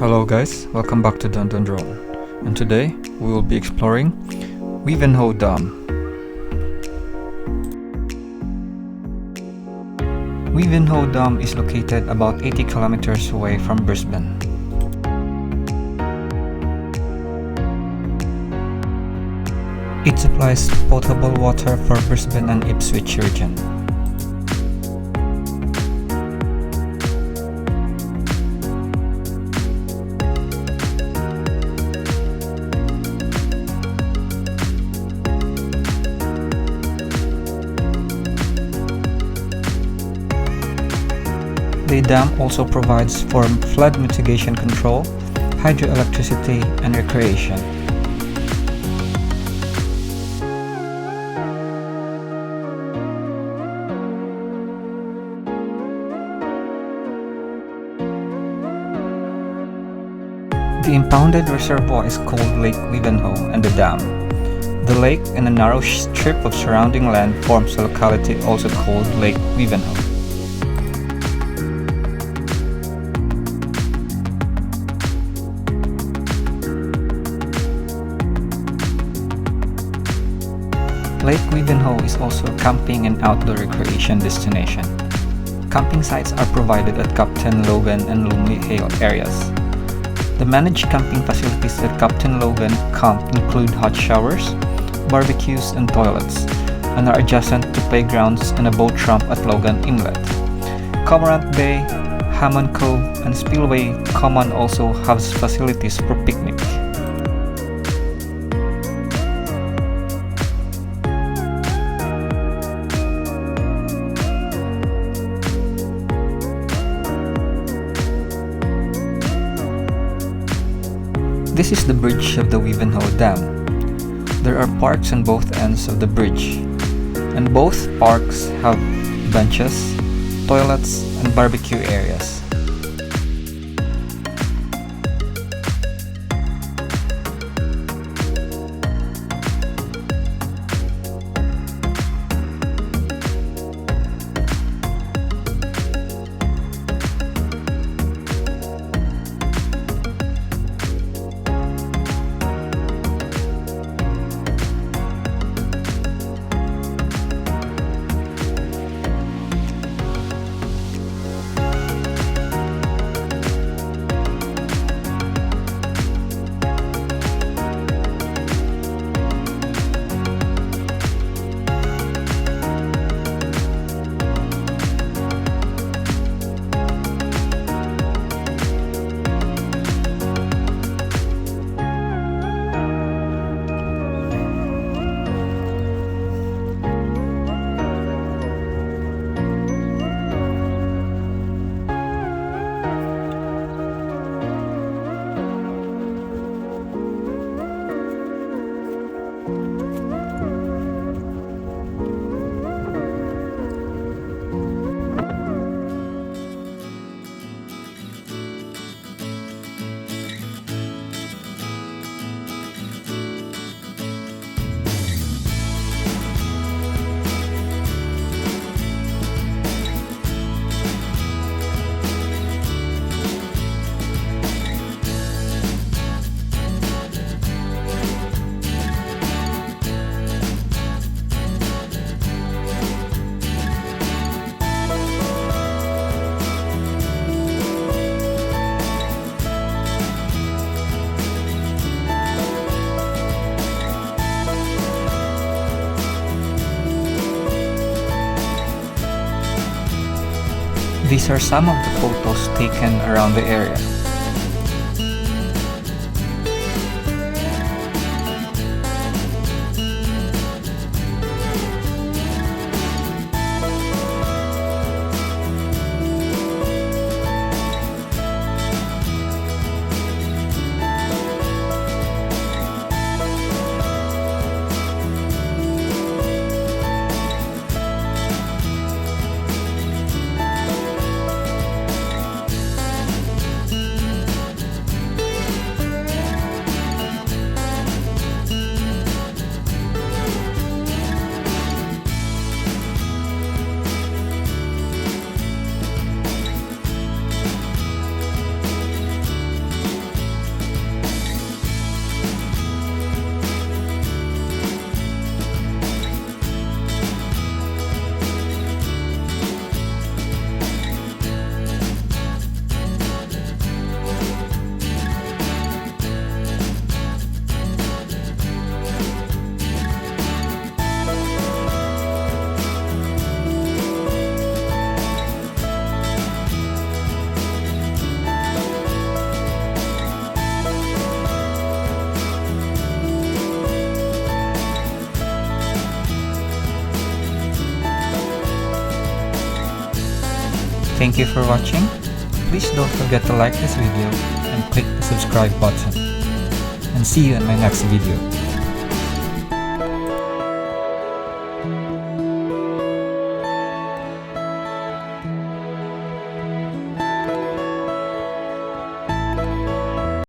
Hello guys, welcome back to Dondondrone, and today we will be exploring Wivenhoe Dam. Wivenhoe Dam is located about 80 kilometers away from Brisbane. It supplies potable water for Brisbane and Ipswich region. The dam also provides for flood mitigation control, hydroelectricity, and recreation. The impounded reservoir is called Lake Wivenhoe and the dam. The lake and a narrow strip of surrounding land forms a locality also called Lake Wivenhoe. Lake Wivenhoe is also a camping and outdoor recreation destination. Camping sites are provided at Captain Logan and Lumley Hale areas. The managed camping facilities at Captain Logan Camp include hot showers, barbecues, and toilets, and are adjacent to playgrounds and a boat ramp at Logan Inlet. Cormorant Bay, Hammond Cove, and Spillway Common also have facilities for picnic. This is the bridge of the Wivenhoe Dam. There are parks on both ends of the bridge, and both parks have benches, toilets, and barbecue areas. These are some of the photos taken around the area. Thank you for watching. Please don't forget to like this video and click the subscribe button. And see you in my next video.